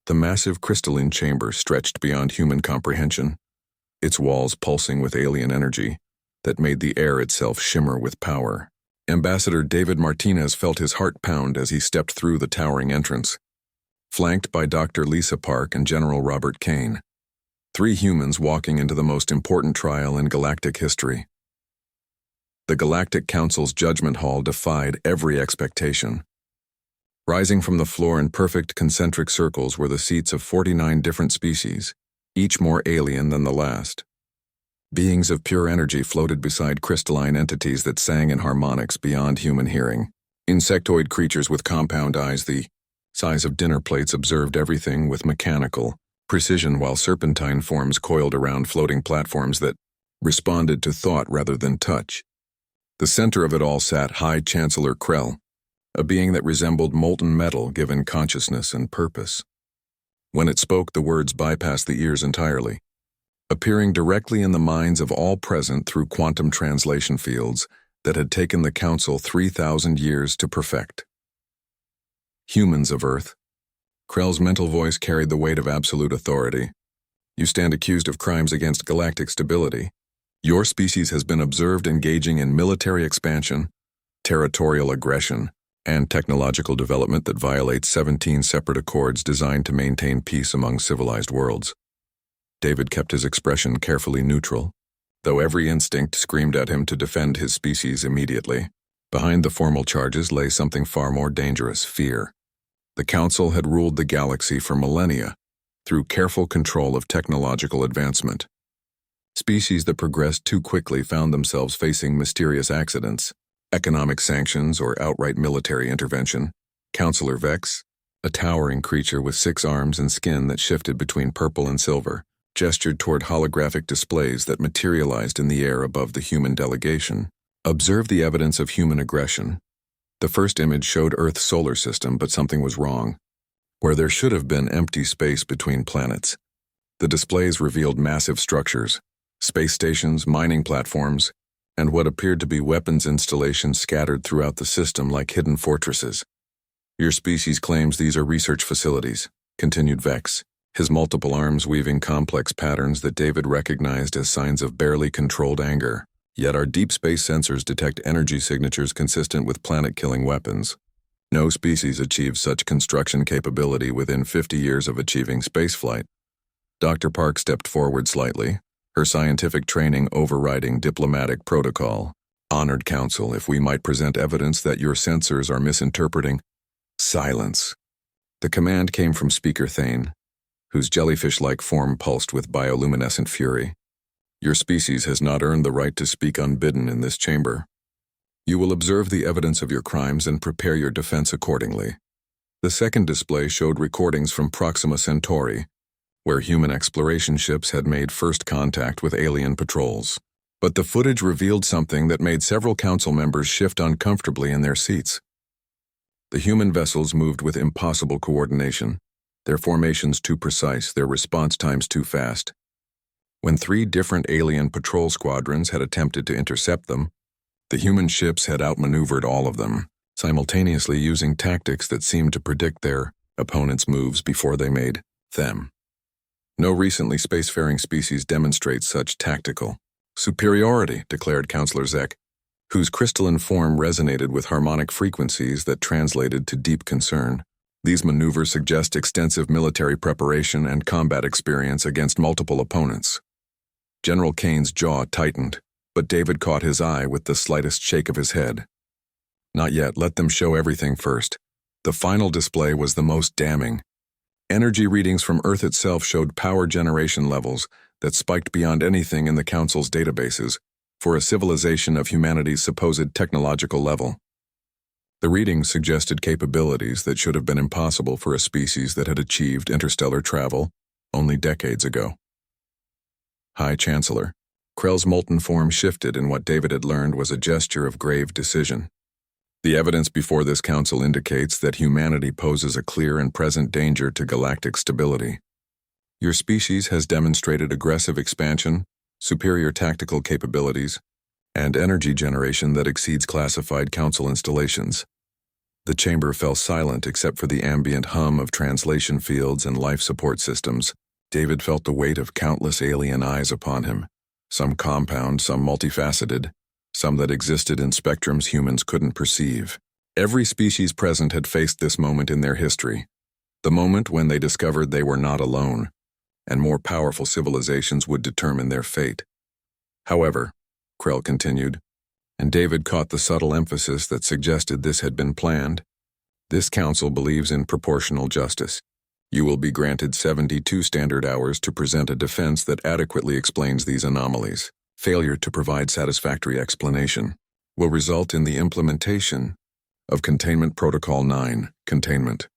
The massive crystalline chamber stretched beyond human comprehension, its walls pulsing with alien energy that made the air itself shimmer with power. Ambassador David Martinez felt his heart pound as he stepped through the towering entrance, flanked by Dr. Lisa Park and General Robert Kane, three humans walking into the most important trial in galactic history. The Galactic Council's judgment hall defied every expectation. Rising from the floor in perfect concentric circles were the seats of 49 different species, each more alien than the last. Beings of pure energy floated beside crystalline entities that sang in harmonics beyond human hearing. Insectoid creatures with compound eyes the size of dinner plates observed everything with mechanical precision, while serpentine forms coiled around floating platforms that responded to thought rather than touch. The center of it all sat High Chancellor Krell, a being that resembled molten metal given consciousness and purpose. When it spoke, the words bypassed the ears entirely, appearing directly in the minds of all present through quantum translation fields that had taken the Council 3,000 years to perfect. Humans of Earth. Krell's mental voice carried the weight of absolute authority. You stand accused of crimes against galactic stability. Your species has been observed engaging in military expansion, territorial aggression, and technological development that violates 17 separate accords designed to maintain peace among civilized worlds. David kept his expression carefully neutral, though every instinct screamed at him to defend his species immediately. Behind the formal charges lay something far more dangerous: fear. The Council had ruled the galaxy for millennia through careful control of technological advancement. Species that progressed too quickly found themselves facing mysterious accidents, economic sanctions, or outright military intervention. Counselor Vex, a towering creature with 6 arms and skin that shifted between purple and silver, gestured toward holographic displays that materialized in the air above the human delegation. Observe the evidence of human aggression. The first image showed Earth's solar system, but something was wrong. Where there should have been empty space between planets, the displays revealed massive structures, space stations, mining platforms, and what appeared to be weapons installations scattered throughout the system like hidden fortresses. Your species claims these are research facilities, continued Vex, his multiple arms weaving complex patterns that David recognized as signs of barely controlled anger. Yet our deep space sensors detect energy signatures consistent with planet-killing weapons. No species achieved such construction capability within 50 years of achieving spaceflight. Dr. Park stepped forward slightly, her scientific training overriding diplomatic protocol. Honored Council, if we might present evidence that your sensors are misinterpreting. Silence. The command came from Speaker Thane, whose jellyfish-like form pulsed with bioluminescent fury. Your species has not earned the right to speak unbidden in this chamber. You will observe the evidence of your crimes and prepare your defense accordingly. The second display showed recordings from Proxima Centauri, where human exploration ships had made first contact with alien patrols. But the footage revealed something that made several council members shift uncomfortably in their seats. The human vessels moved with impossible coordination, their formations too precise, their response times too fast. When 3 different alien patrol squadrons had attempted to intercept them, the human ships had outmaneuvered all of them, simultaneously using tactics that seemed to predict their opponents' moves before they made them. No recently spacefaring species demonstrates such tactical superiority, declared Counselor Zek, whose crystalline form resonated with harmonic frequencies that translated to deep concern. These maneuvers suggest extensive military preparation and combat experience against multiple opponents. General Kane's jaw tightened, but David caught his eye with the slightest shake of his head. Not yet, let them show everything first. The final display was the most damning. Energy readings from Earth itself showed power generation levels that spiked beyond anything in the Council's databases for a civilization of humanity's supposed technological level. The readings suggested capabilities that should have been impossible for a species that had achieved interstellar travel only decades ago. High Chancellor. Krell's molten form shifted in what David had learned was a gesture of grave decision. The evidence before this council indicates that humanity poses a clear and present danger to galactic stability. Your species has demonstrated aggressive expansion, superior tactical capabilities, and energy generation that exceeds classified council installations. The chamber fell silent except for the ambient hum of translation fields and life support systems. David felt the weight of countless alien eyes upon him, some compound, some multifaceted, some that existed in spectrums humans couldn't perceive. Every species present had faced this moment in their history, the moment when they discovered they were not alone, and more powerful civilizations would determine their fate. However, Krell continued, and David caught the subtle emphasis that suggested this had been planned, this council believes in proportional justice. You will be granted 72 standard hours to present a defense that adequately explains these anomalies. Failure to provide satisfactory explanation will result in the implementation of Containment Protocol 9, Containment.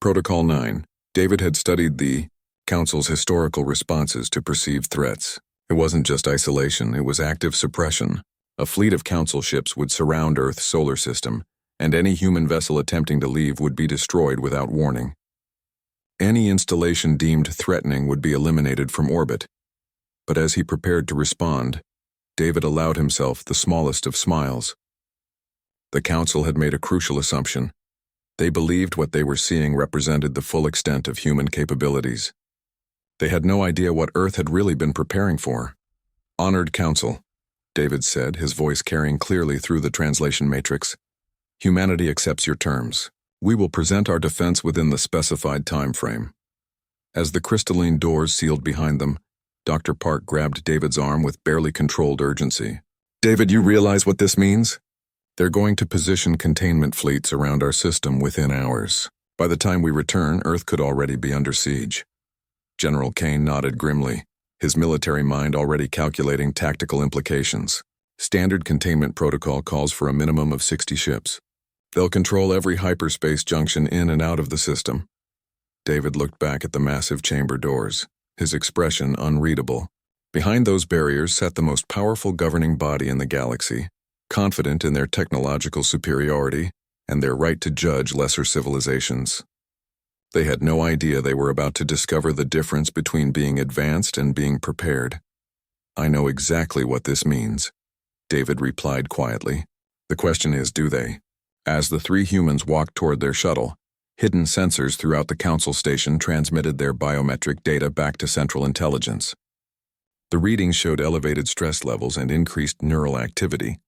Protocol 9. David had studied the Council's historical responses to perceived threats. It wasn't just isolation, it was active suppression. A fleet of Council ships would surround Earth's solar system, and any human vessel attempting to leave would be destroyed without warning. Any installation deemed threatening would be eliminated from orbit. But as he prepared to respond, David allowed himself the smallest of smiles. The Council had made a crucial assumption. They believed what they were seeing represented the full extent of human capabilities. They had no idea what Earth had really been preparing for. Honored Council, David said, his voice carrying clearly through the translation matrix. Humanity accepts your terms. We will present our defense within the specified time frame. As the crystalline doors sealed behind them, Dr. Park grabbed David's arm with barely controlled urgency. David, you realize what this means? They're going to position containment fleets around our system within hours. By the time we return, Earth could already be under siege. General Kane nodded grimly, his military mind already calculating tactical implications. Standard containment protocol calls for a minimum of 60 ships. They'll control every hyperspace junction in and out of the system. David looked back at the massive chamber doors, his expression unreadable. Behind those barriers sat the most powerful governing body in the galaxy, confident in their technological superiority and their right to judge lesser civilizations. They had no idea they were about to discover the difference between being advanced and being prepared. I know exactly what this means, David replied quietly. The question is, do they? As the three humans walked toward their shuttle, hidden sensors throughout the Council station transmitted their biometric data back to Central Intelligence. The readings showed elevated stress levels and increased neural activity,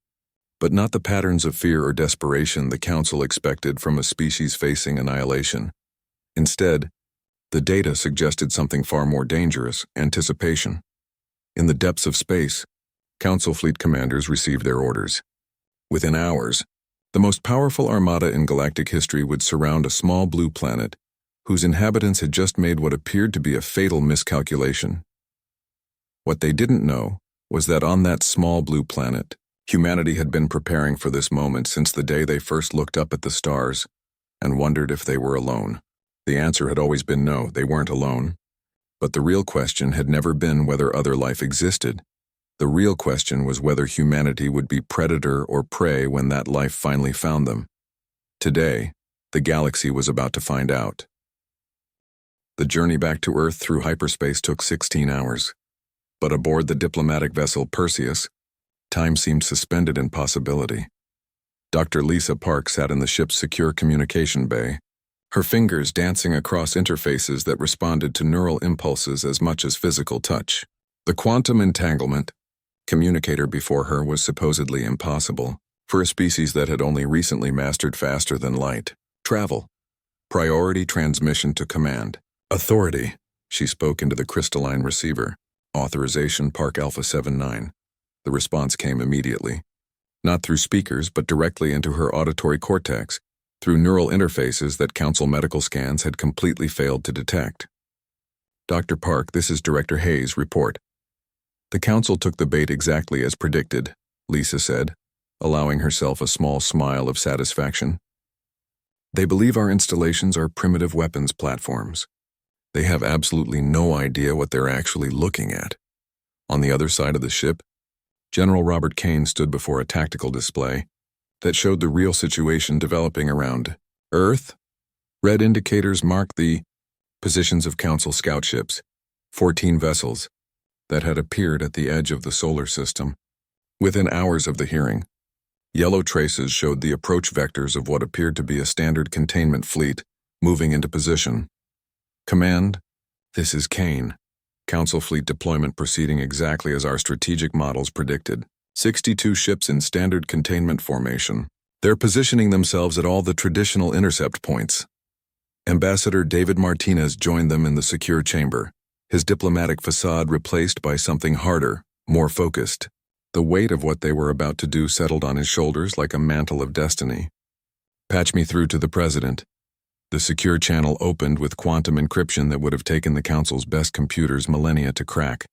but not the patterns of fear or desperation the Council expected from a species facing annihilation. Instead, the data suggested something far more dangerous: anticipation. In the depths of space, Council fleet commanders received their orders. Within hours, the most powerful armada in galactic history would surround a small blue planet whose inhabitants had just made what appeared to be a fatal miscalculation. What they didn't know was that on that small blue planet, humanity had been preparing for this moment since the day they first looked up at the stars and wondered if they were alone. The answer had always been no, they weren't alone. But the real question had never been whether other life existed. The real question was whether humanity would be predator or prey when that life finally found them. Today, the galaxy was about to find out. The journey back to Earth through hyperspace took 16 hours. But aboard the diplomatic vessel Perseus, time seemed suspended in possibility. Dr. Lisa Park sat in the ship's secure communication bay, her fingers dancing across interfaces that responded to neural impulses as much as physical touch. The quantum entanglement communicator before her was supposedly impossible for a species that had only recently mastered faster than light travel. Priority transmission to command. Authority, she spoke into the crystalline receiver. Authorization Park Alpha 79. The response came immediately. Not through speakers, but directly into her auditory cortex, through neural interfaces that Council medical scans had completely failed to detect. Dr. Park, this is Director Hayes, report. The Council took the bait exactly as predicted, Lisa said, allowing herself a small smile of satisfaction. They believe our installations are primitive weapons platforms. They have absolutely no idea what they're actually looking at. On the other side of the ship, General Robert Kane stood before a tactical display that showed the real situation developing around Earth. Red indicators marked the positions of Council scout ships, 14 vessels, that had appeared at the edge of the solar system. Within hours of the hearing, Yellow traces showed the approach vectors of what appeared to be a standard containment fleet, moving into position. Command, this is Kane. Council fleet deployment proceeding exactly as our strategic models predicted. 62 ships in standard containment formation. They're positioning themselves at all the traditional intercept points. Ambassador David Martinez joined them in the secure chamber, his diplomatic facade replaced by something harder, more focused. The weight of what they were about to do settled on his shoulders like a mantle of destiny. Patch me through to the president. The secure channel opened with quantum encryption that would have taken the council's best computers millennia to crack.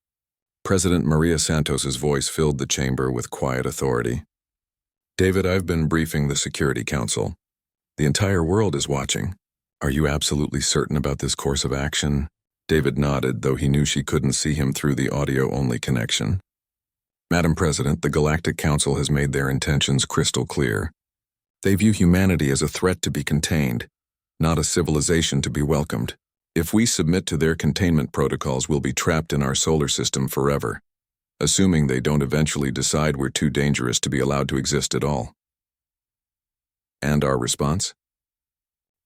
President Maria Santos's voice filled the chamber with quiet authority. David, I've been briefing the Security Council. The entire world is watching. Are you absolutely certain about this course of action? David nodded, though he knew she couldn't see him through the audio-only connection. Madam President, the Galactic Council has made their intentions crystal clear. They view humanity as a threat to be contained, not a civilization to be welcomed. If we submit to their containment protocols, we'll be trapped in our solar system forever, assuming they don't eventually decide we're too dangerous to be allowed to exist at all. And our response?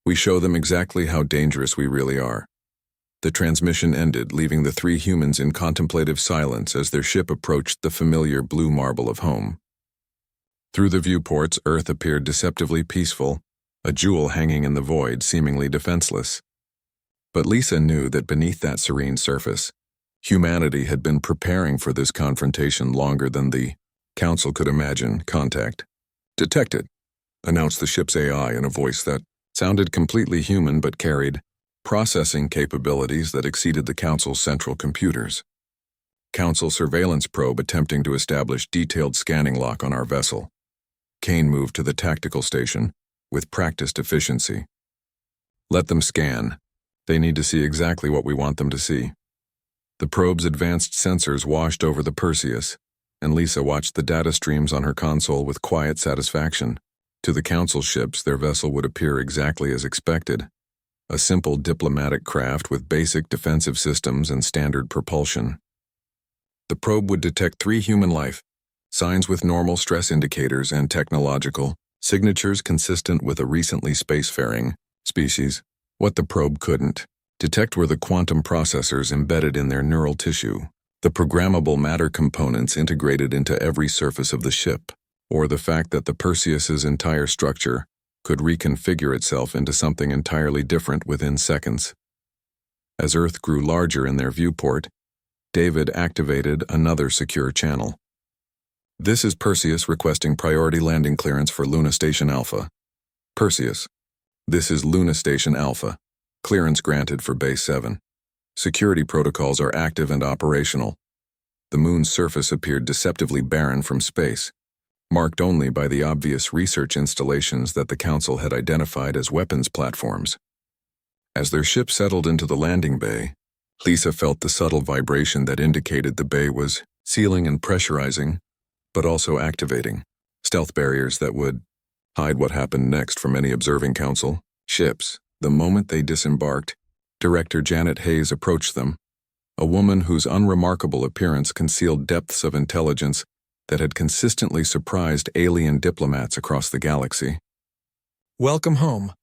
We show them exactly how dangerous we really are. The transmission ended, leaving the three humans in contemplative silence as their ship approached the familiar blue marble of home. Through the viewports, Earth appeared deceptively peaceful, a jewel hanging in the void, seemingly defenseless. But Lisa knew that beneath that serene surface, humanity had been preparing for this confrontation longer than the Council could imagine. Contact detected, announced the ship's AI in a voice that sounded completely human but carried processing capabilities that exceeded the Council's central computers. Council surveillance probe attempting to establish detailed scanning lock on our vessel. Kane moved to the tactical station with practiced efficiency. Let them scan. They need to see exactly what we want them to see. The probe's advanced sensors washed over the Perseus, and Lisa watched the data streams on her console with quiet satisfaction. To the Council ships, their vessel would appear exactly as expected. A simple diplomatic craft with basic defensive systems and standard propulsion. The probe would detect 3 human life, signs with normal stress indicators and technological signatures consistent with a recently spacefaring species. What the probe couldn't detect were the quantum processors embedded in their neural tissue, the programmable matter components integrated into every surface of the ship, or the fact that the Perseus's entire structure could reconfigure itself into something entirely different within seconds. As Earth grew larger in their viewport, David activated another secure channel. This is Perseus requesting priority landing clearance for Luna Station Alpha. Perseus, this is Luna Station Alpha. Clearance granted for Base 7. Security protocols are active and operational. The moon's surface appeared deceptively barren from space, marked only by the obvious research installations that the Council had identified as weapons platforms. As their ship settled into the landing bay, Lisa felt the subtle vibration that indicated the bay was sealing and pressurizing, but also activating stealth barriers that would hide what happened next from any observing Council ships. The moment they disembarked, Director Janet Hayes approached them, a woman whose unremarkable appearance concealed depths of intelligence that had consistently surprised alien diplomats across the galaxy. Welcome home.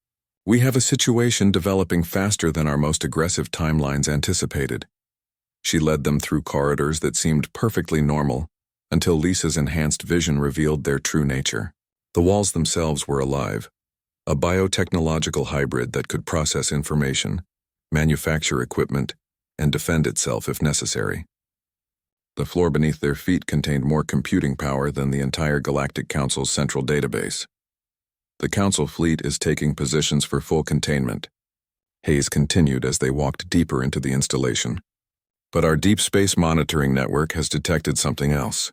We have a situation developing faster than our most aggressive timelines anticipated. She led them through corridors that seemed perfectly normal until Lisa's enhanced vision revealed their true nature. The walls themselves were alive, a biotechnological hybrid that could process information, manufacture equipment, and defend itself if necessary. The floor beneath their feet contained more computing power than the entire Galactic Council's central database. The Council fleet is taking positions for full containment. Hayes continued as they walked deeper into the installation. But our deep space monitoring network has detected something else.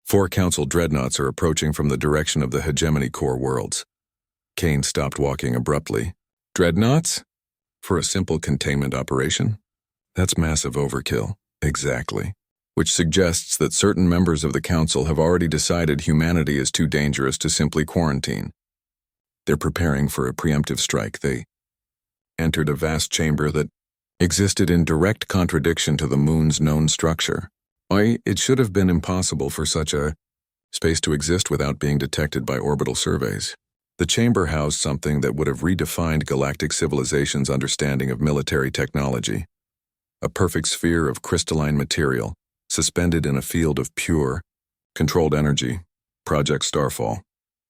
4 Council dreadnoughts are approaching from the direction of the hegemony core worlds. Kane stopped walking abruptly. Dreadnoughts? For a simple containment operation? That's massive overkill. Exactly. Which suggests that certain members of the Council have already decided humanity is too dangerous to simply quarantine. They're preparing for a preemptive strike. They entered a vast chamber that existed in direct contradiction to the moon's known structure. It should have been impossible for such a space to exist without being detected by orbital surveys. The chamber housed something that would have redefined galactic civilization's understanding of military technology. A perfect sphere of crystalline material, suspended in a field of pure, controlled energy. Project Starfall.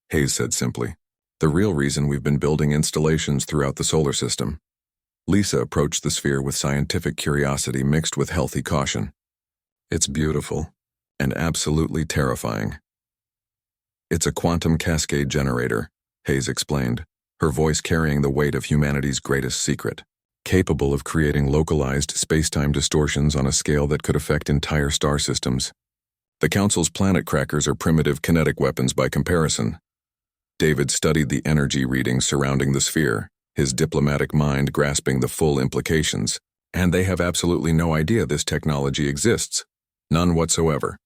Hayes said simply. The real reason we've been building installations throughout the solar system. Lisa approached the sphere with scientific curiosity mixed with healthy caution. It's beautiful, and absolutely terrifying. It's a quantum cascade generator, Hayes explained, her voice carrying the weight of humanity's greatest secret, capable of creating localized space-time distortions on a scale that could affect entire star systems. The Council's planet crackers are primitive kinetic weapons by comparison. David studied the energy readings surrounding the sphere, his diplomatic mind grasping the full implications, and they have absolutely no idea this technology exists. None whatsoever.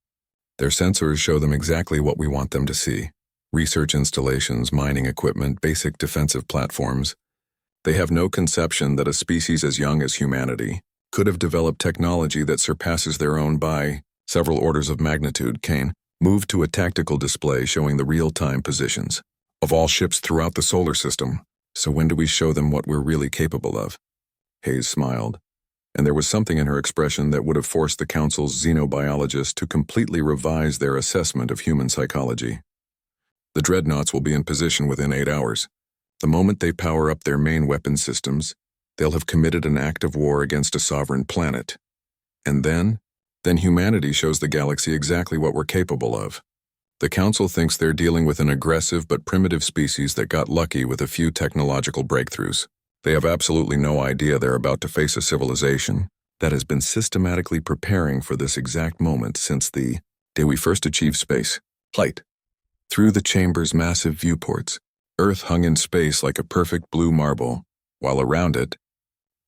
Their sensors show them exactly what we want them to see. Research installations, mining equipment, basic defensive platforms. They have no conception that a species as young as humanity could have developed technology that surpasses their own by several orders of magnitude. Kane moved to a tactical display showing the real-time positions of all ships throughout the solar system. So when do we show them what we're really capable of? Hayes smiled, and there was something in her expression that would have forced the Council's xenobiologists to completely revise their assessment of human psychology. The dreadnoughts will be in position within 8 hours. The moment they power up their main weapon systems, they'll have committed an act of war against a sovereign planet. And then humanity shows the galaxy exactly what we're capable of. The Council thinks they're dealing with an aggressive but primitive species that got lucky with a few technological breakthroughs. They have absolutely no idea they're about to face a civilization that has been systematically preparing for this exact moment since the day we first achieved space flight. Through the chamber's massive viewports, Earth hung in space like a perfect blue marble, while around it,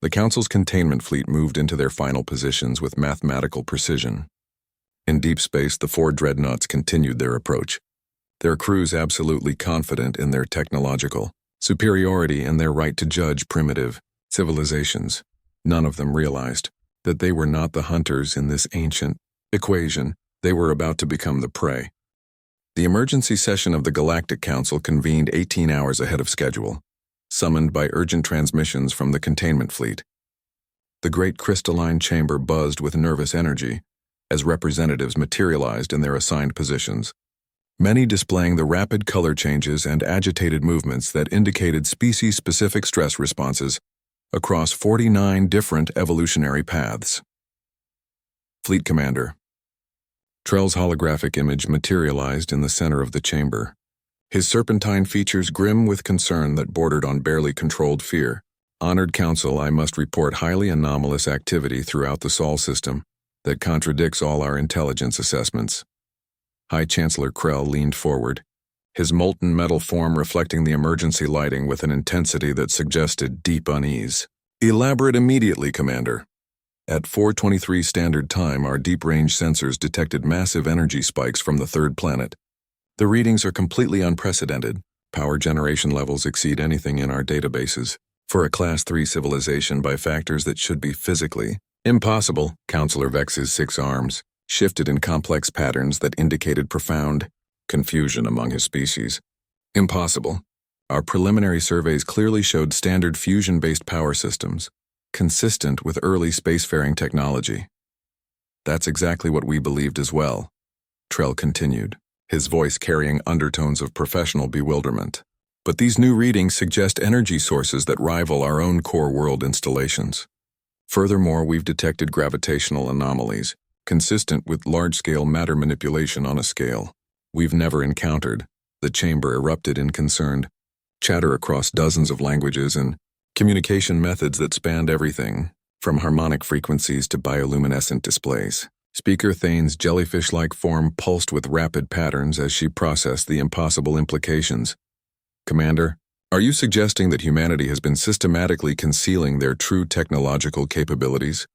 the Council's containment fleet moved into their final positions with mathematical precision. In deep space, the 4 dreadnoughts continued their approach, their crews absolutely confident in their technological superiority and their right to judge primitive civilizations. None of them realized that they were not the hunters in this ancient equation. They were about to become the prey. The emergency session of the Galactic Council convened 18 hours ahead of schedule, summoned by urgent transmissions from the containment fleet. The great crystalline chamber buzzed with nervous energy as representatives materialized in their assigned positions, many displaying the rapid color changes and agitated movements that indicated species-specific stress responses across 49 different evolutionary paths. Fleet Commander. Trell's holographic image materialized in the center of the chamber, his serpentine features grim with concern that bordered on barely controlled fear. Honored Council, I must report highly anomalous activity throughout the Sol system that contradicts all our intelligence assessments. High Chancellor Krell leaned forward, his molten metal form reflecting the emergency lighting with an intensity that suggested deep unease. Elaborate immediately, Commander. At 4:23 Standard Time, our deep-range sensors detected massive energy spikes from the 3rd planet. The readings are completely unprecedented. Power generation levels exceed anything in our databases for a Class 3 civilization by factors that should be physically impossible. Counselor Vex's 6 arms shifted in complex patterns that indicated profound confusion among his species. Impossible. Our preliminary surveys clearly showed standard fusion-based power systems, consistent with early spacefaring technology. That's exactly what we believed as well, Trell continued, his voice carrying undertones of professional bewilderment. But these new readings suggest energy sources that rival our own core world installations. Furthermore, we've detected gravitational anomalies, consistent with large-scale matter manipulation on a scale we've never encountered. The chamber erupted in concerned chatter across dozens of languages and communication methods that spanned everything, from harmonic frequencies to bioluminescent displays. Speaker Thane's jellyfish-like form pulsed with rapid patterns as she processed the impossible implications. Commander, are you suggesting that humanity has been systematically concealing their true technological capabilities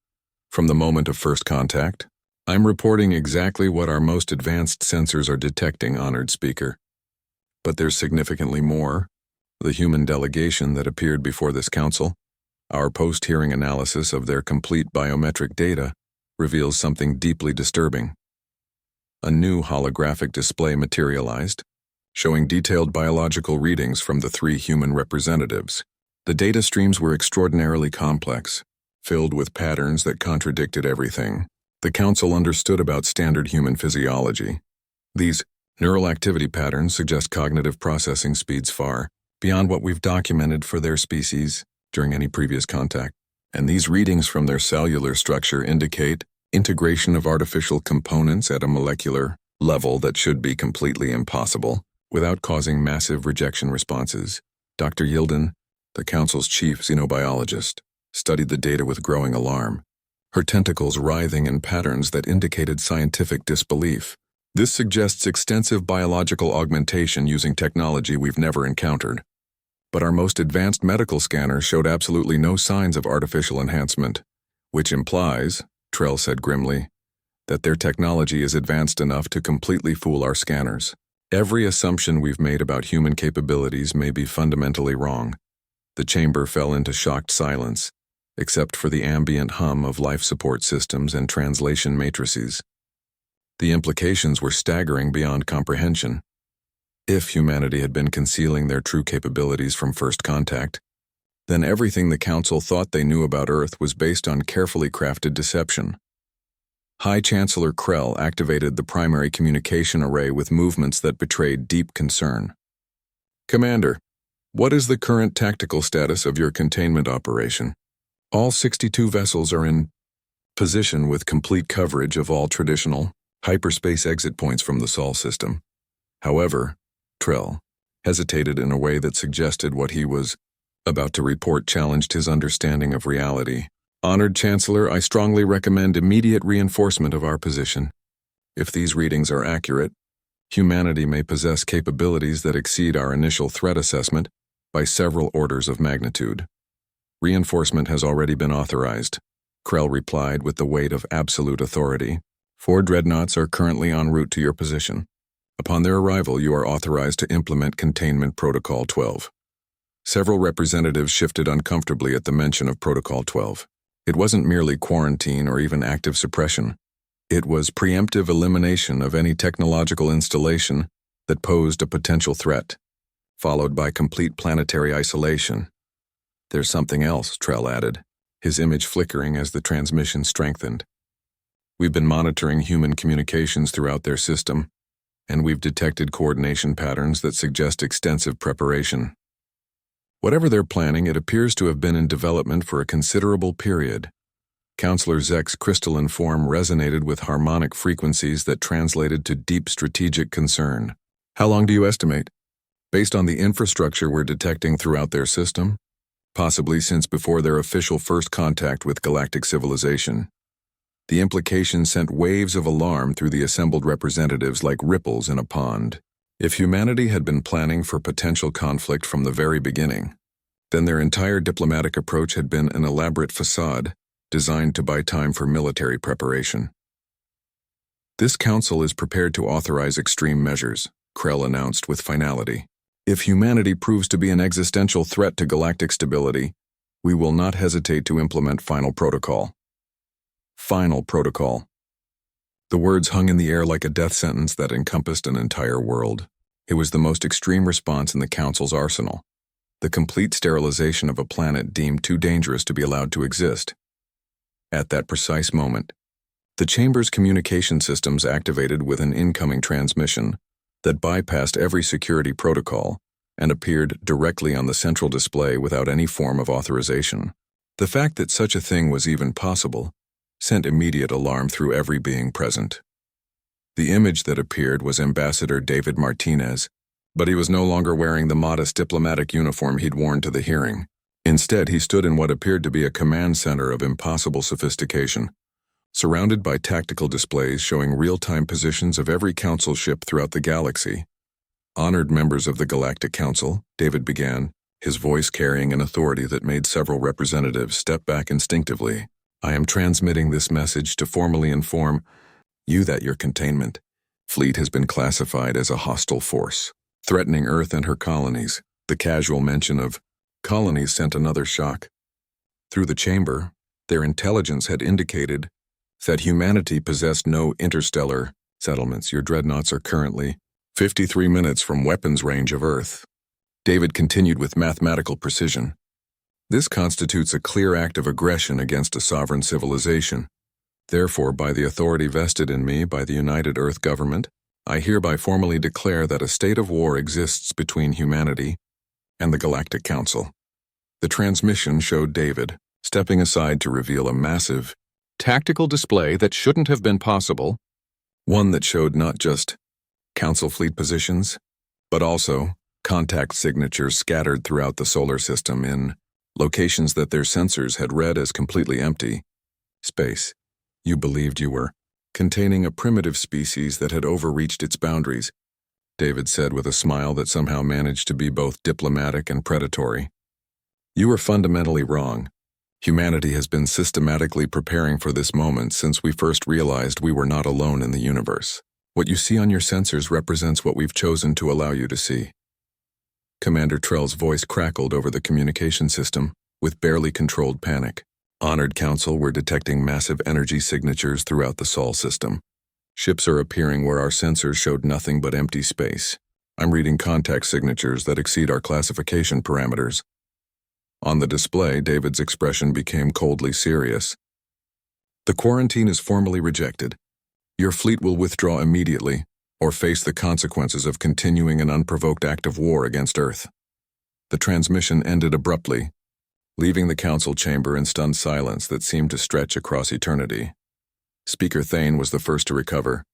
from the moment of first contact? I'm reporting exactly what our most advanced sensors are detecting, Honored Speaker. But there's significantly more. The human delegation that appeared before this council, our post-hearing analysis of their complete biometric data, reveals something deeply disturbing. A new holographic display materialized, showing detailed biological readings from the 3 human representatives. The data streams were extraordinarily complex, filled with patterns that contradicted everything the Council understood about standard human physiology. These neural activity patterns suggest cognitive processing speeds far beyond what we've documented for their species during any previous contact. And these readings from their cellular structure indicate integration of artificial components at a molecular level that should be completely impossible without causing massive rejection responses. Dr. Yilden, the Council's chief xenobiologist, studied the data with growing alarm, her tentacles writhing in patterns that indicated scientific disbelief. This suggests extensive biological augmentation using technology we've never encountered. But our most advanced medical scanner showed absolutely no signs of artificial enhancement, which implies, Trell said grimly, that their technology is advanced enough to completely fool our scanners. Every assumption we've made about human capabilities may be fundamentally wrong. The chamber fell into shocked silence, except for the ambient hum of life support systems and translation matrices. The implications were staggering beyond comprehension. If humanity had been concealing their true capabilities from first contact, then everything the Council thought they knew about Earth was based on carefully crafted deception. High Chancellor Krell activated the primary communication array with movements that betrayed deep concern. Commander, what is the current tactical status of your containment operation? All 62 vessels are in position with complete coverage of all traditional hyperspace exit points from the Sol system. However, Trell hesitated in a way that suggested what he was about to report challenged his understanding of reality. Honored Chancellor, I strongly recommend immediate reinforcement of our position. If these readings are accurate, humanity may possess capabilities that exceed our initial threat assessment by several orders of magnitude. Reinforcement has already been authorized, Krell replied with the weight of absolute authority. 4 dreadnoughts are currently en route to your position. Upon their arrival, you are authorized to implement Containment Protocol 12. Several representatives shifted uncomfortably at the mention of Protocol 12. It wasn't merely quarantine or even active suppression. It was preemptive elimination of any technological installation that posed a potential threat, followed by complete planetary isolation. There's something else, Trell added, his image flickering as the transmission strengthened. We've been monitoring human communications throughout their system, and we've detected coordination patterns that suggest extensive preparation. Whatever they're planning, it appears to have been in development for a considerable period. Counselor Zek's crystalline form resonated with harmonic frequencies that translated to deep strategic concern. How long do you estimate? Based on the infrastructure we're detecting throughout their system? Possibly since before their official first contact with galactic civilization. The implication sent waves of alarm through the assembled representatives like ripples in a pond. If humanity had been planning for potential conflict from the very beginning, then their entire diplomatic approach had been an elaborate facade designed to buy time for military preparation. This council is prepared to authorize extreme measures, Krell announced with finality. If humanity proves to be an existential threat to galactic stability, we will not hesitate to implement Final Protocol. Final Protocol. The words hung in the air like a death sentence that encompassed an entire world. It was the most extreme response in the Council's arsenal. The complete sterilization of a planet deemed too dangerous to be allowed to exist. At that precise moment, the chamber's communication systems activated with an incoming transmission that bypassed every security protocol and appeared directly on the central display without any form of authorization. The fact that such a thing was even possible sent immediate alarm through every being present. The image that appeared was Ambassador David Martinez, but he was no longer wearing the modest diplomatic uniform he'd worn to the hearing. Instead, he stood in what appeared to be a command center of impossible sophistication, surrounded by tactical displays showing real-time positions of every council ship throughout the galaxy. Honored members of the Galactic Council, David began, his voice carrying an authority that made several representatives step back instinctively. I am transmitting this message to formally inform you that your containment fleet has been classified as a hostile force, threatening Earth and her colonies. The casual mention of colonies sent another shock. Through the chamber, their intelligence had indicated that humanity possessed no interstellar Settlements, your dreadnoughts are currently 53 minutes from weapons range of Earth. David continued with mathematical precision. This constitutes a clear act of aggression against a sovereign civilization. Therefore, by the authority vested in me by the United Earth Government, I hereby formally declare that a state of war exists between humanity and the Galactic Council. The transmission showed David stepping aside to reveal a massive, tactical display that shouldn't have been possible, one that showed not just Council fleet positions, but also contact signatures scattered throughout the solar system in locations that their sensors had read as completely empty. Space, you believed you were containing a primitive species that had overreached its boundaries, David said with a smile that somehow managed to be both diplomatic and predatory. You were fundamentally wrong. Humanity has been systematically preparing for this moment since we first realized we were not alone in the universe. What you see on your sensors represents what we've chosen to allow you to see. Commander Trell's voice crackled over the communication system with barely controlled panic. Honored Council, we're detecting massive energy signatures throughout the Sol system. Ships are appearing where our sensors showed nothing but empty space. I'm reading contact signatures that exceed our classification parameters. On the display, David's expression became coldly serious. The quarantine is formally rejected. Your fleet will withdraw immediately, or face the consequences of continuing an unprovoked act of war against Earth. The transmission ended abruptly, leaving the council chamber in stunned silence that seemed to stretch across eternity. Speaker Thane was the first to recover,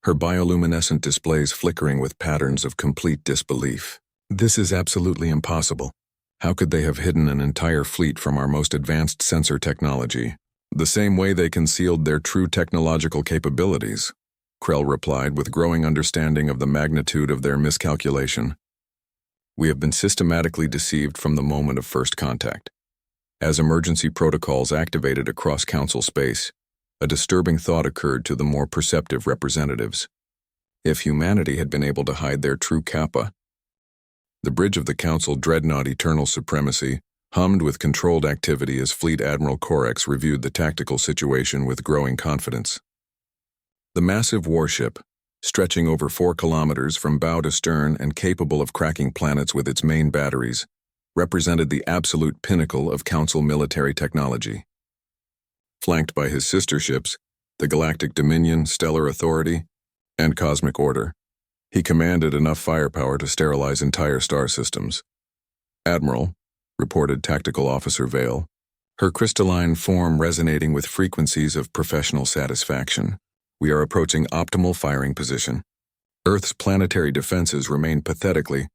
her bioluminescent displays flickering with patterns of complete disbelief. This is absolutely impossible. How could they have hidden an entire fleet from our most advanced sensor technology? The same way they concealed their true technological capabilities, Krell replied with growing understanding of the magnitude of their miscalculation. We have been systematically deceived from the moment of first contact. As emergency protocols activated across Council space, a disturbing thought occurred to the more perceptive representatives. If humanity had been able to hide their true kappa, the bridge of the Council dreadnought Eternal Supremacy hummed with controlled activity as Fleet Admiral Corex reviewed the tactical situation with growing confidence. The massive warship, stretching over 4 kilometers from bow to stern and capable of cracking planets with its main batteries, represented the absolute pinnacle of Council military technology. Flanked by his sister ships, the Galactic Dominion, Stellar Authority, and Cosmic Order, he commanded enough firepower to sterilize entire star systems. Admiral, reported Tactical Officer Vale, her crystalline form resonating with frequencies of professional satisfaction. We are approaching optimal firing position. Earth's planetary defenses remain pathetically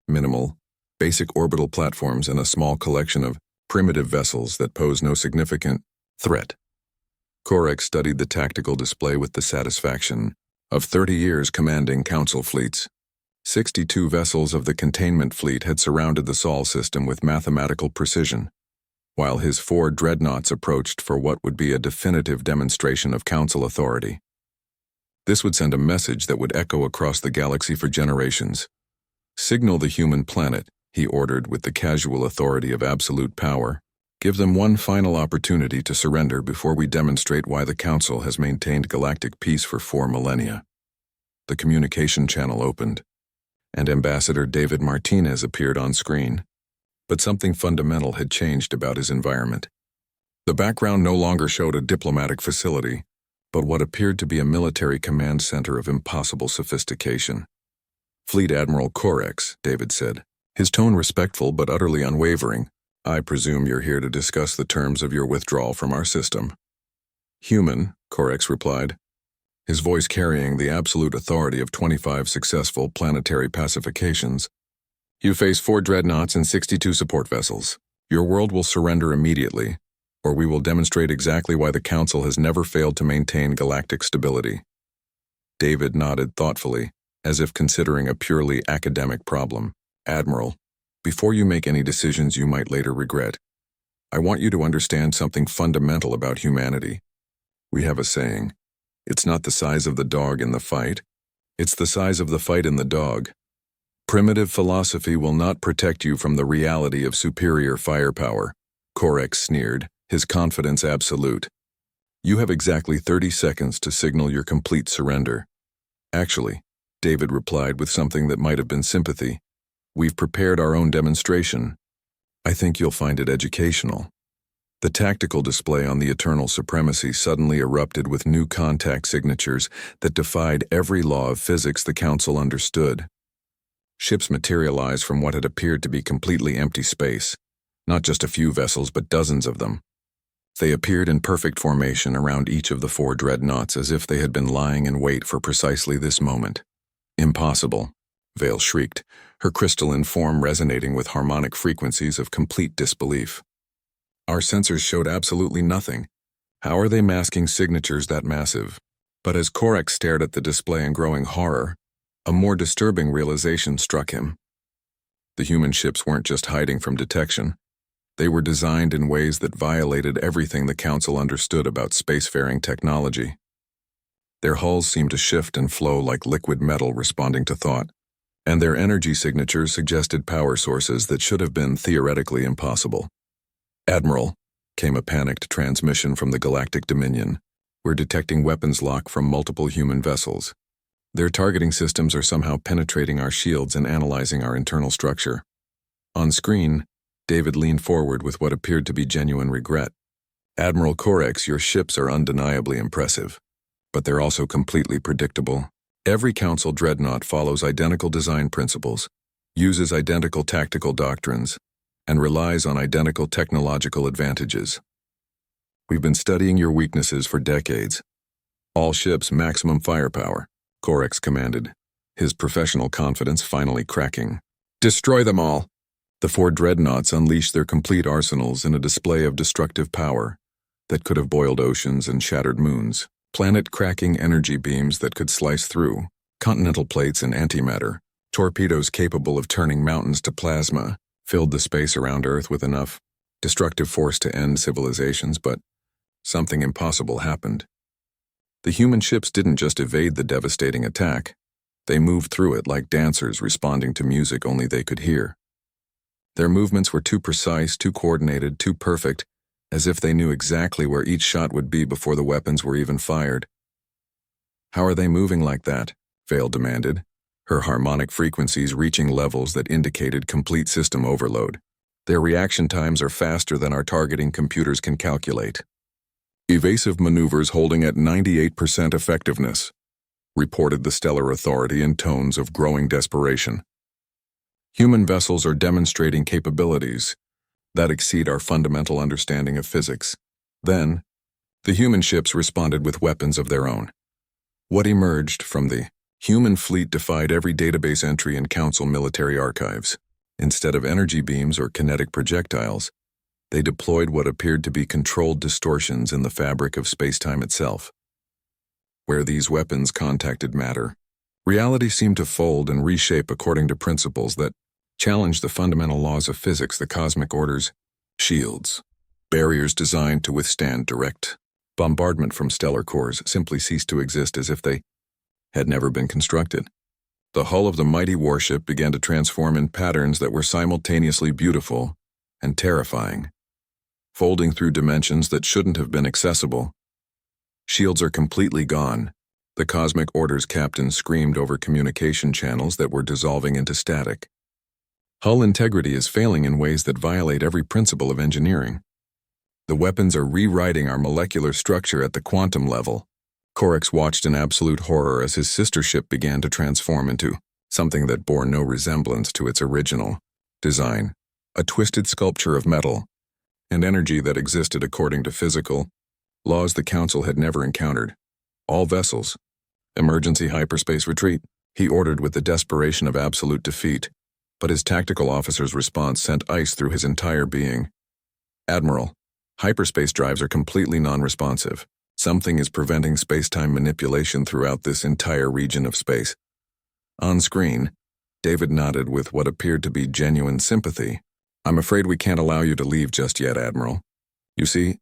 minimal, basic orbital platforms and a small collection of primitive vessels that pose no significant threat. Corex studied the tactical display with the satisfaction of 30 years commanding Council fleets. 62 vessels of the containment fleet had surrounded the Sol system with mathematical precision, while his 4 dreadnoughts approached for what would be a definitive demonstration of Council authority. This would send a message that would echo across the galaxy for generations. Signal the human planet, he ordered with the casual authority of absolute power. Give them one final opportunity to surrender before we demonstrate why the Council has maintained galactic peace for 4 millennia. The communication channel opened, and Ambassador David Martinez appeared on screen. But something fundamental had changed about his environment. The background no longer showed a diplomatic facility, but what appeared to be a military command center of impossible sophistication. Fleet Admiral Corex, David said, his tone respectful but utterly unwavering. I presume you're here to discuss the terms of your withdrawal from our system. Human, Corex replied, his voice carrying the absolute authority of 25 successful planetary pacifications. You face 4 dreadnoughts and 62 support vessels. Your world will surrender immediately, or we will demonstrate exactly why the Council has never failed to maintain galactic stability. David nodded thoughtfully, as if considering a purely academic problem. Admiral, before you make any decisions you might later regret, I want you to understand something fundamental about humanity. We have a saying, it's not the size of the dog in the fight, it's the size of the fight in the dog. Primitive philosophy will not protect you from the reality of superior firepower, Corex sneered, his confidence absolute. You have exactly 30 seconds to signal your complete surrender. Actually, David replied with something that might have been sympathy. We've prepared our own demonstration. I think you'll find it educational. The tactical display on the Eternal Supremacy suddenly erupted with new contact signatures that defied every law of physics the Council understood. Ships materialized from what had appeared to be completely empty space, not just a few vessels but dozens of them. They appeared in perfect formation around each of the 4 dreadnoughts as if they had been lying in wait for precisely this moment. Impossible, Vale shrieked, her crystalline form resonating with harmonic frequencies of complete disbelief. Our sensors showed absolutely nothing. How are they masking signatures that massive? But as Korak stared at the display in growing horror, a more disturbing realization struck him. The human ships weren't just hiding from detection. They were designed in ways that violated everything the Council understood about spacefaring technology. Their hulls seemed to shift and flow like liquid metal responding to thought, and their energy signatures suggested power sources that should have been theoretically impossible. Admiral, came a panicked transmission from the Galactic Dominion. We're detecting weapons lock from multiple human vessels. Their targeting systems are somehow penetrating our shields and analyzing our internal structure. On screen, David leaned forward with what appeared to be genuine regret. Admiral Korex, your ships are undeniably impressive, but they're also completely predictable. Every Council dreadnought follows identical design principles, uses identical tactical doctrines, and relies on identical technological advantages. We've been studying your weaknesses for decades. All ships maximum firepower, Korex commanded, his professional confidence finally cracking. Destroy them all! The 4 dreadnoughts unleashed their complete arsenals in a display of destructive power that could have boiled oceans and shattered moons, planet-cracking energy beams that could slice through, continental plates and antimatter, torpedoes capable of turning mountains to plasma, filled the space around Earth with enough destructive force to end civilizations, but something impossible happened. The human ships didn't just evade the devastating attack. They moved through it like dancers responding to music only they could hear. Their movements were too precise, too coordinated, too perfect, as if they knew exactly where each shot would be before the weapons were even fired. How are they moving like that? Vale demanded, her harmonic frequencies reaching levels that indicated complete system overload. Their reaction times are faster than our targeting computers can calculate. Evasive maneuvers holding at 98% effectiveness, reported the Stellar Authority in tones of growing desperation. Human vessels are demonstrating capabilities that exceed our fundamental understanding of physics. Then, the human ships responded with weapons of their own. What emerged from the human fleet defied every database entry in Council military archives. Instead of energy beams or kinetic projectiles, they deployed what appeared to be controlled distortions in the fabric of space-time itself. Where these weapons contacted matter, reality seemed to fold and reshape according to principles that challenged the fundamental laws of physics, the cosmic orders, shields, barriers designed to withstand direct bombardment from stellar cores simply ceased to exist as if they had never been constructed. The hull of the mighty warship began to transform in patterns that were simultaneously beautiful and terrifying, folding through dimensions that shouldn't have been accessible. Shields are completely gone, the cosmic order's captain screamed over communication channels that were dissolving into static. Hull integrity is failing in ways that violate every principle of engineering. The weapons are rewriting our molecular structure at the quantum level. Korex watched in absolute horror as his sister ship began to transform into something that bore no resemblance to its original design, a twisted sculpture of metal and energy that existed according to physical laws the Council had never encountered. All vessels, emergency hyperspace retreat, he ordered with the desperation of absolute defeat, but his tactical officer's response sent ice through his entire being. Admiral, hyperspace drives are completely non-responsive. Something is preventing space-time manipulation throughout this entire region of space. On screen, David nodded with what appeared to be genuine sympathy. I'm afraid we can't allow you to leave just yet, Admiral. You see,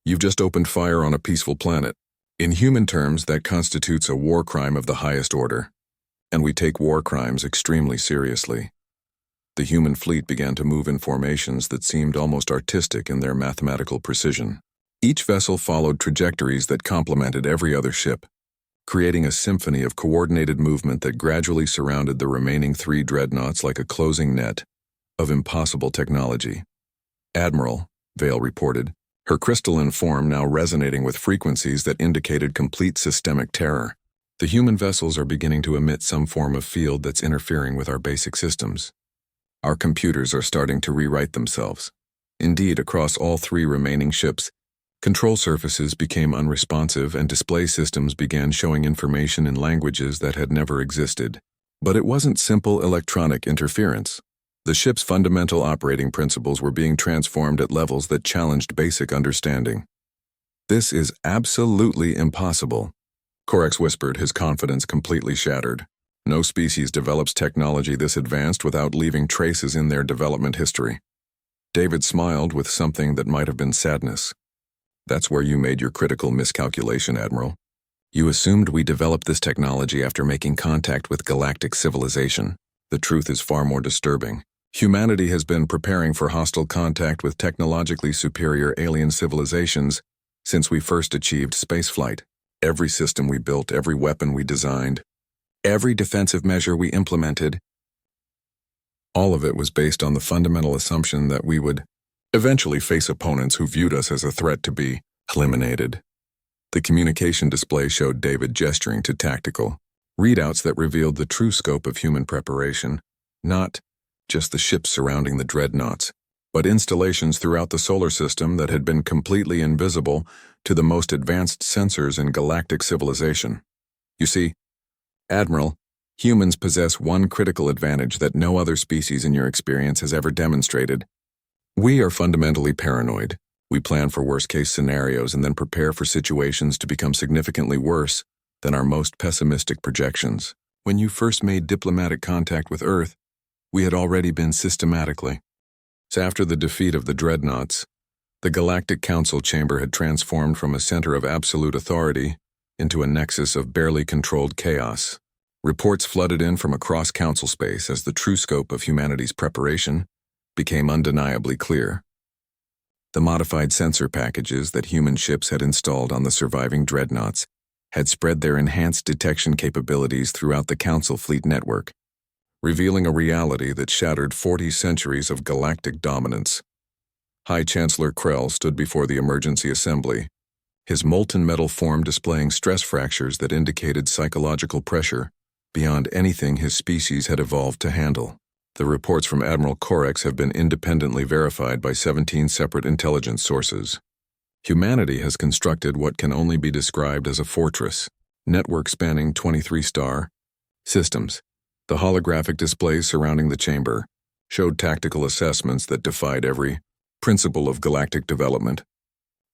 you've just opened fire on a peaceful planet. In human terms, that constitutes a war crime of the highest order, and we take war crimes extremely seriously. The human fleet began to move in formations that seemed almost artistic in their mathematical precision. Each vessel followed trajectories that complemented every other ship, creating a symphony of coordinated movement that gradually surrounded the remaining 3 dreadnoughts like a closing net of impossible technology. "Admiral," Vale reported, her crystalline form now resonating with frequencies that indicated complete systemic terror. "The human vessels are beginning to emit some form of field that's interfering with our basic systems. Our computers are starting to rewrite themselves." Indeed, across all 3 remaining ships, control surfaces became unresponsive and display systems began showing information in languages that had never existed. But it wasn't simple electronic interference. The ship's fundamental operating principles were being transformed at levels that challenged basic understanding. "This is absolutely impossible," Corex whispered, his confidence completely shattered. "No species develops technology this advanced without leaving traces in their development history." David smiled with something that might have been sadness. "That's where you made your critical miscalculation, Admiral. You assumed we developed this technology after making contact with galactic civilization. The truth is far more disturbing. Humanity has been preparing for hostile contact with technologically superior alien civilizations since we first achieved spaceflight. Every system we built, every weapon we designed, every defensive measure we implemented, all of it was based on the fundamental assumption that we would eventually face opponents who viewed us as a threat to be eliminated." The communication display showed David gesturing to tactical readouts that revealed the true scope of human preparation, not just the ships surrounding the dreadnoughts, but installations throughout the solar system that had been completely invisible to the most advanced sensors in galactic civilization. "You see, Admiral, humans possess one critical advantage that no other species in your experience has ever demonstrated. We are fundamentally paranoid. We plan for worst-case scenarios and then prepare for situations to become significantly worse than our most pessimistic projections. When you first made diplomatic contact with Earth, we had already been systematically." So after the defeat of the dreadnoughts, the Galactic Council chamber had transformed from a center of absolute authority into a nexus of barely controlled chaos. Reports flooded in from across council space as the true scope of humanity's preparation became undeniably clear. The modified sensor packages that human ships had installed on the surviving dreadnoughts had spread their enhanced detection capabilities throughout the Council fleet network, revealing a reality that shattered 40 centuries of galactic dominance. High Chancellor Krell stood before the emergency assembly, his molten metal form displaying stress fractures that indicated psychological pressure beyond anything his species had evolved to handle. The reports from Admiral Corex have been independently verified by 17 separate intelligence sources. Humanity has constructed what can only be described as a fortress, network spanning 23 star systems. The holographic displays surrounding the chamber showed tactical assessments that defied every principle of galactic development.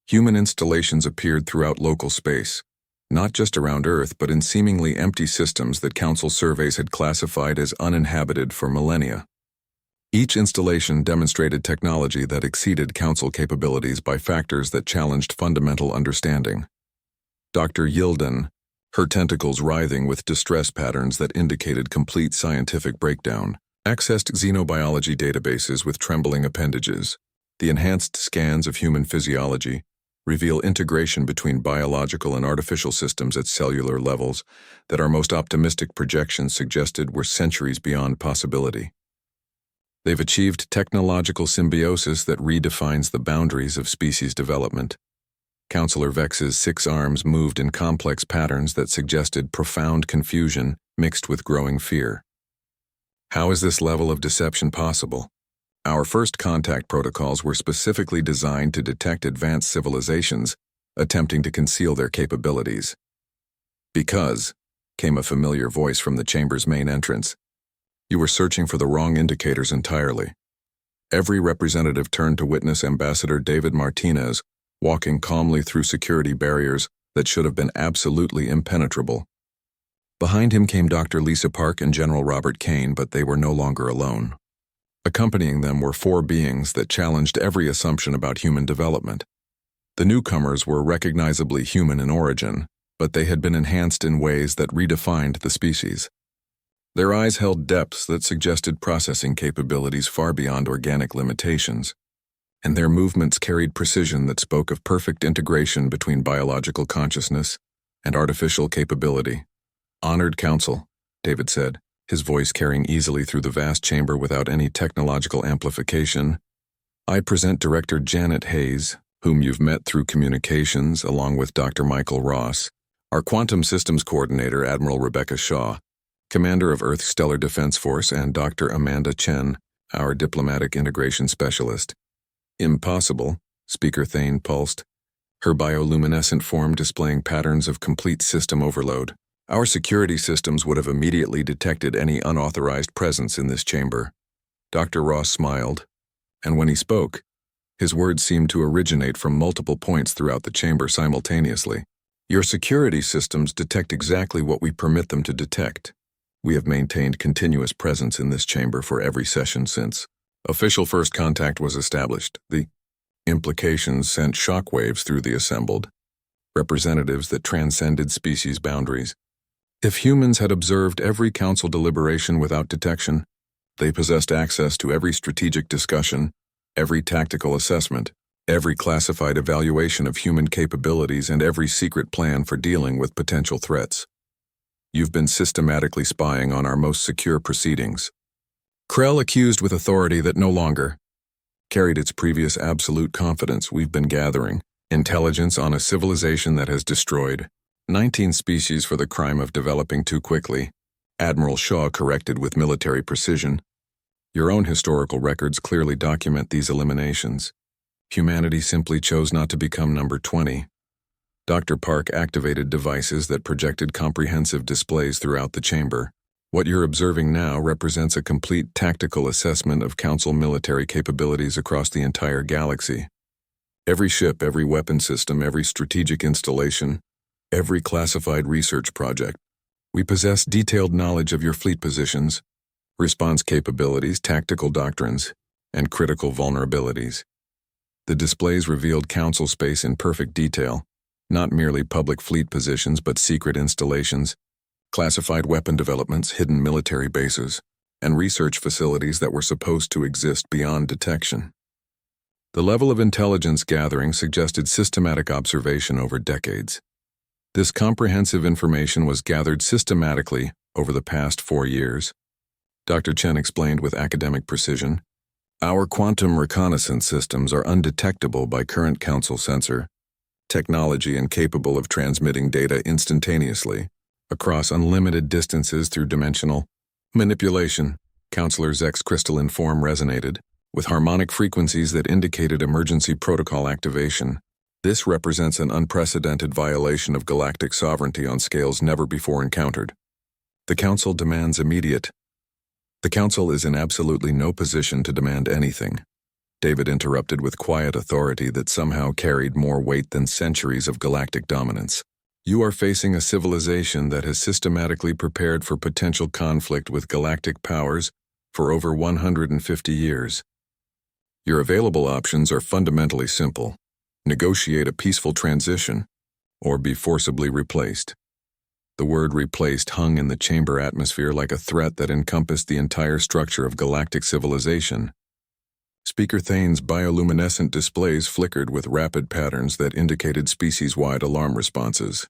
Human installations appeared throughout local space, not just around Earth, but in seemingly empty systems that Council surveys had classified as uninhabited for millennia. Each installation demonstrated technology that exceeded Council capabilities by factors that challenged fundamental understanding. Dr. Yilden, her tentacles writhing with distress patterns that indicated complete scientific breakdown, accessed xenobiology databases with trembling appendages. The enhanced scans of human physiology reveal integration between biological and artificial systems at cellular levels that our most optimistic projections suggested were centuries beyond possibility. They've achieved technological symbiosis that redefines the boundaries of species development. Counselor Vex's 6 arms moved in complex patterns that suggested profound confusion mixed with growing fear. How is this level of deception possible? Our first contact protocols were specifically designed to detect advanced civilizations attempting to conceal their capabilities. "Because," came a familiar voice from the chamber's main entrance, "you were searching for the wrong indicators entirely." Every representative turned to witness Ambassador David Martinez walking calmly through security barriers that should have been absolutely impenetrable. Behind him came Dr. Lisa Park and General Robert Kane, but they were no longer alone. Accompanying them were 4 beings that challenged every assumption about human development. The newcomers were recognizably human in origin, but they had been enhanced in ways that redefined the species. Their eyes held depths that suggested processing capabilities far beyond organic limitations, and their movements carried precision that spoke of perfect integration between biological consciousness and artificial capability. Honored Council, David said, his voice carrying easily through the vast chamber without any technological amplification. I present Director Janet Hayes, whom you've met through communications, along with Dr. Michael Ross, our Quantum Systems Coordinator, Admiral Rebecca Shaw, Commander of Earth's Stellar Defense Force, and Dr. Amanda Chen, our Diplomatic Integration Specialist. Impossible, Speaker Thane pulsed, her bioluminescent form displaying patterns of complete system overload. Our security systems would have immediately detected any unauthorized presence in this chamber. Dr. Ross smiled, and when he spoke, his words seemed to originate from multiple points throughout the chamber simultaneously. Your security systems detect exactly what we permit them to detect. We have maintained continuous presence in this chamber for every session since official first contact was established. The implications sent shockwaves through the assembled representatives that transcended species boundaries. If humans had observed every council deliberation without detection, they possessed access to every strategic discussion, every tactical assessment, every classified evaluation of human capabilities, and every secret plan for dealing with potential threats. You've been systematically spying on our most secure proceedings. Krell accused with authority that no longer carried its previous absolute confidence. We've been gathering intelligence on a civilization that has destroyed 19 species for the crime of developing too quickly, Admiral Shaw corrected with military precision. Your own historical records clearly document these eliminations. Humanity simply chose not to become number 20. Dr. Park activated devices that projected comprehensive displays throughout the chamber. What you're observing now represents a complete tactical assessment of Council military capabilities across the entire galaxy. Every ship, every weapon system, every strategic installation, every classified research project. We possess detailed knowledge of your fleet positions, response capabilities, tactical doctrines, and critical vulnerabilities. The displays revealed Council space in perfect detail, not merely public fleet positions but secret installations, classified weapon developments, hidden military bases, and research facilities that were supposed to exist beyond detection. The level of intelligence gathering suggested systematic observation over decades. This comprehensive information was gathered systematically over the past 4 years. Dr. Chen explained with academic precision. Our quantum reconnaissance systems are undetectable by current Council sensor technology and capable of transmitting data instantaneously across unlimited distances through dimensional manipulation. Counselor Zek's crystalline form resonated with harmonic frequencies that indicated emergency protocol activation. This represents an unprecedented violation of galactic sovereignty on scales never before encountered. The Council demands immediate. The Council is in absolutely no position to demand anything, David interrupted with quiet authority that somehow carried more weight than centuries of galactic dominance. You are facing a civilization that has systematically prepared for potential conflict with galactic powers for over 150 years. Your available options are fundamentally simple. Negotiate a peaceful transition, or be forcibly replaced. The word replaced hung in the chamber atmosphere like a threat that encompassed the entire structure of galactic civilization. Speaker Thane's bioluminescent displays flickered with rapid patterns that indicated species-wide alarm responses.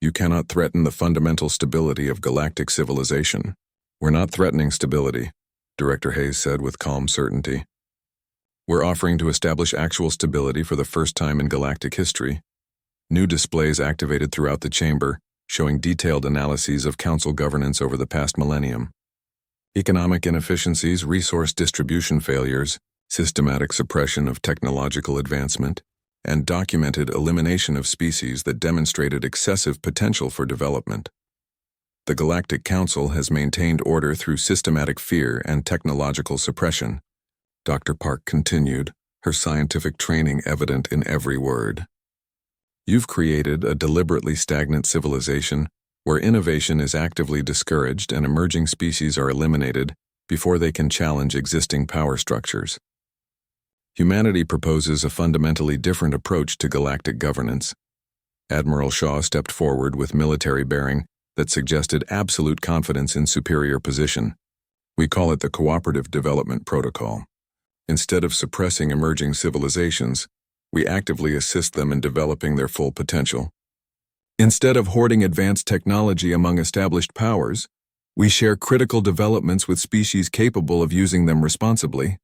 You cannot threaten the fundamental stability of galactic civilization. We're not threatening stability, Director Hayes said with calm certainty. We're offering to establish actual stability for the first time in galactic history. New displays activated throughout the chamber, showing detailed analyses of Council governance over the past millennium. Economic inefficiencies, resource distribution failures, systematic suppression of technological advancement, and documented elimination of species that demonstrated excessive potential for development. The Galactic Council has maintained order through systematic fear and technological suppression, Dr. Park continued, her scientific training evident in every word. You've created a deliberately stagnant civilization where innovation is actively discouraged and emerging species are eliminated before they can challenge existing power structures. Humanity proposes a fundamentally different approach to galactic governance. Admiral Shaw stepped forward with military bearing that suggested absolute confidence in superior position. We call it the Cooperative Development Protocol. Instead of suppressing emerging civilizations, we actively assist them in developing their full potential. Instead of hoarding advanced technology among established powers, we share critical developments with species capable of using them responsibly.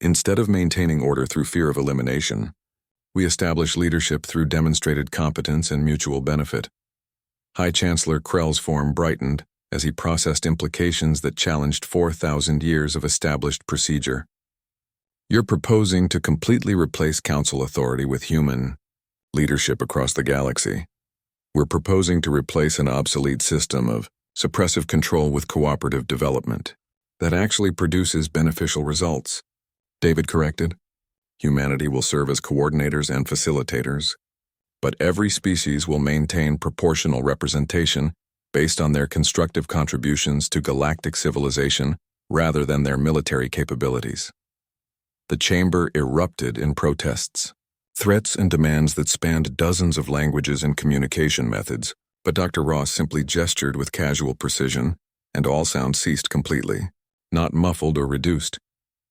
Instead of maintaining order through fear of elimination, we establish leadership through demonstrated competence and mutual benefit. High Chancellor Krell's form brightened as he processed implications that challenged 4,000 years of established procedure. You're proposing to completely replace council authority with human leadership across the galaxy. We're proposing to replace an obsolete system of suppressive control with cooperative development that actually produces beneficial results. David corrected. Humanity will serve as coordinators and facilitators, but every species will maintain proportional representation based on their constructive contributions to galactic civilization rather than their military capabilities. The chamber erupted in protests, threats and demands that spanned dozens of languages and communication methods, but Dr. Ross simply gestured with casual precision, and all sound ceased completely, not muffled or reduced,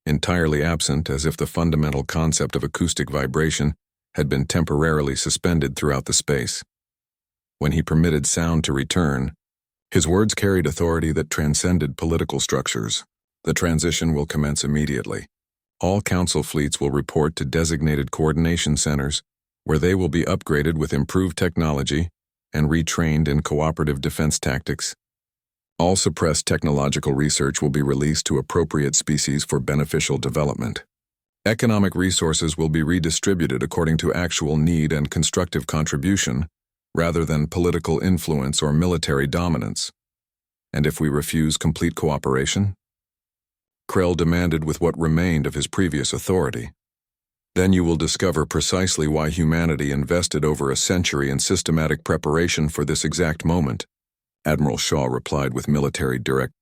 entirely absent as if the fundamental concept of acoustic vibration had been temporarily suspended throughout the space. When he permitted sound to return, his words carried authority that transcended political structures. The transition will commence immediately. All council fleets will report to designated coordination centers, where they will be upgraded with improved technology and retrained in cooperative defense tactics. All suppressed technological research will be released to appropriate species for beneficial development. Economic resources will be redistributed according to actual need and constructive contribution, rather than political influence or military dominance. And if we refuse complete cooperation? Krell demanded with what remained of his previous authority. Then you will discover precisely why humanity invested over a century in systematic preparation for this exact moment, Admiral Shaw replied with military direct.